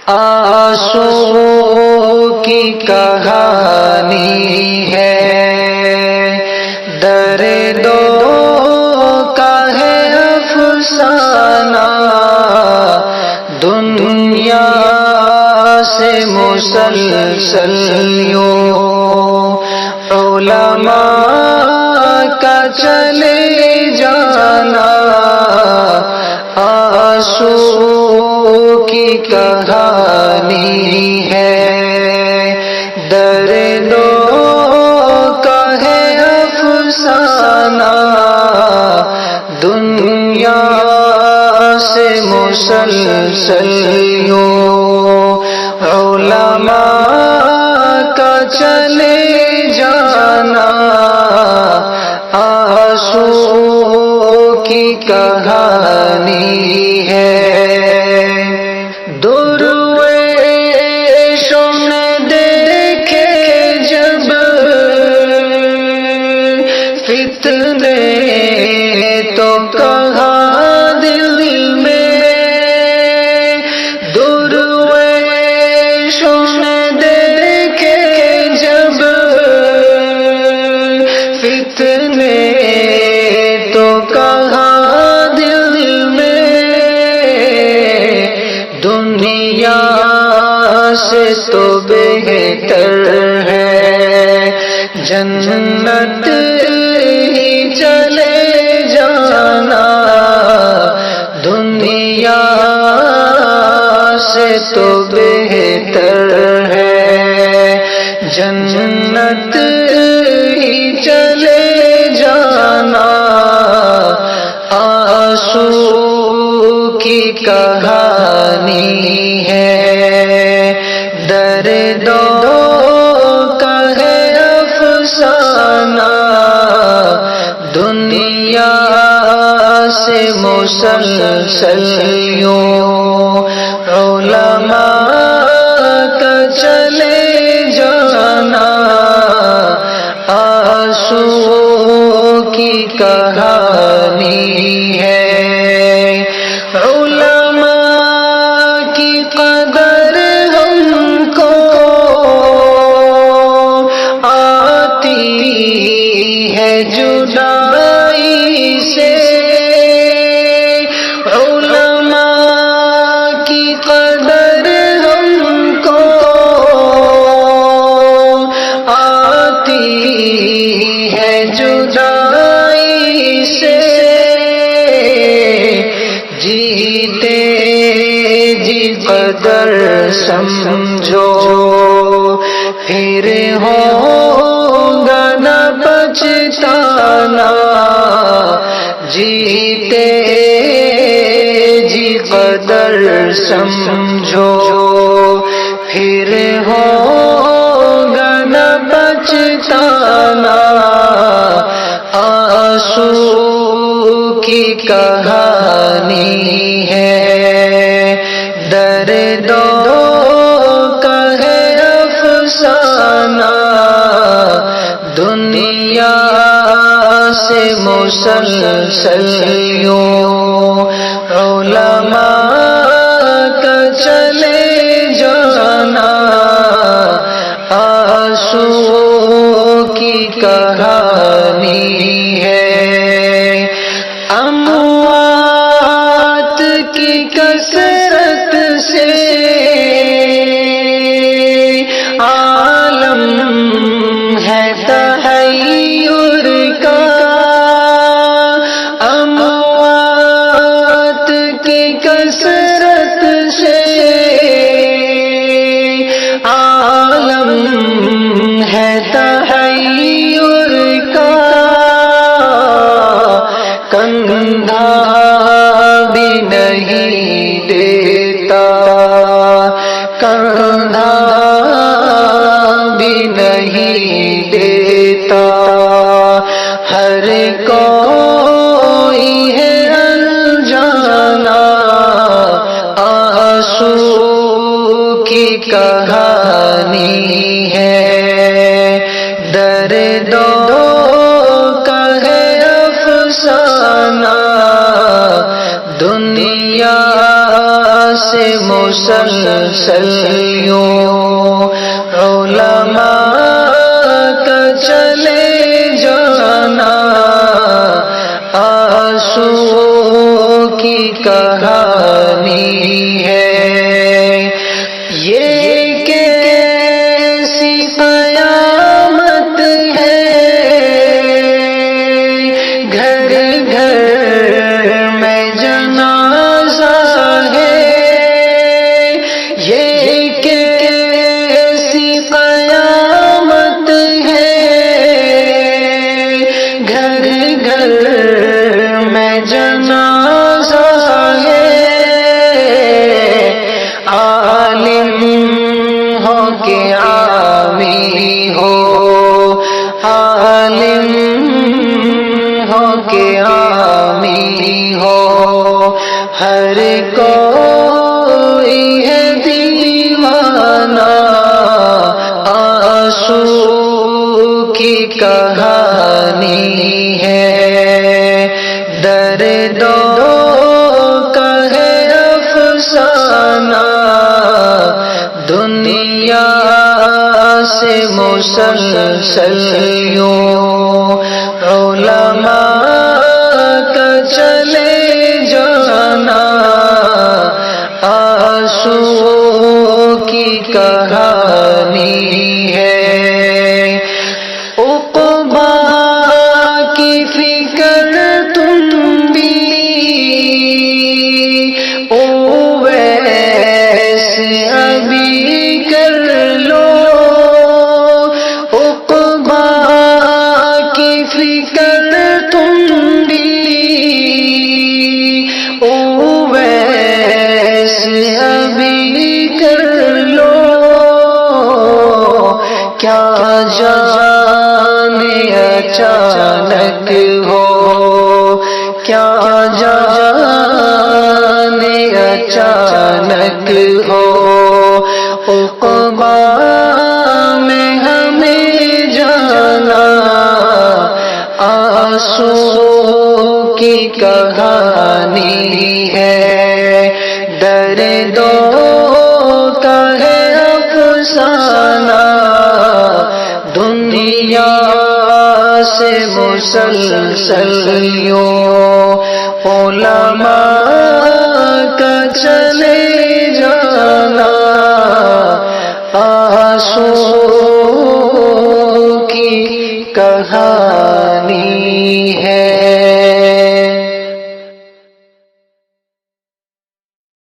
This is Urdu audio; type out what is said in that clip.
آنسو کی کہانی ہے، دردوں کا ہے افسانہ، دنیا سے مسلسل یوں علماء کا چلے جانا، آنسو کی کہانی ہے، دردوں کا ہے افسانہ، دنیا سے مسلسل یوں علماء کا چلے جانا، آنسو کی کہانی ہے۔ درویشوں نے دیکھے جب فتنے تو کہا دل میں، درویشوں نے دیکھے جب فتنے تو کہا دل میں، دنیا سے تو بہتر ہے جنت ہی چلے جانا، دنیا سے تو بہتر ہے جنت ہی چلے جانا، آنسو کی کہانی ہے، دردوں کا ہے افسانہ، دنیا سے مسلسل یوں علماء کا چلے جانا، آنسو کی کہانی ہے۔ علماء کی قدر ہم کو آتی ہے جدائی سے، علماء کی قدر ہم کو آتی ہے جدائی سے، جیتے جی قدر سمجھو پھر ہوگا نہ پچھتانا، جیتے جی قدر سمجھو پھر ہوگا نہ پچھتانا، آنسو کی کہانی ہے، دردوں کا ہے افسانہ، دنیا سے مسلسل یوں علماء کا چلے جانا، آنسو کی کہانی ہے۔ اموات کی کثرت سے عالم ہے تحیر کا، اموات کی کثرت سے عالم ہے تحیر کا، کندھا بھی نہیں دیتا، کندھا بھی نہیں دیتا، ہر کوئی ہے انجانا، آنسو کی کہانی ہے، دردوں کا ہے افسانہ، دنیا سے مسلسل مسلسل یوں علماء کا چلے جانا آنسو کی کہانی ہے، یہ کیسی قیامت ہے، گھر گھر میں جنازہ ہے، یہ کیسی قیامت ہے، گھر گھر میں جنازہ ہے، عالم ہو کہ عامی ہو، عالم ہو کہ عامی ہو، ہر کوئی ہے دیوانہ آنسو کی کہانی ہے، دردوں کا ہے افسانہ دنیا سے مسلسل یوں علماء کا چلے جانا آنسو کی کہانی ہے، عقبیٰ کی فکر تم بھی اویس ابھی کر لو، عقبیٰ کی فکر تم بھی اویس ابھی کر لو، کیا جانے اچانک ہو، کیا جانے اچانک ہو، عقبیٰ میں ہمیں جانا آنسو کی کہانی ہے، دردوں کا ہے افسانہ دنیا سے مسلسل یوں علماء کا چلے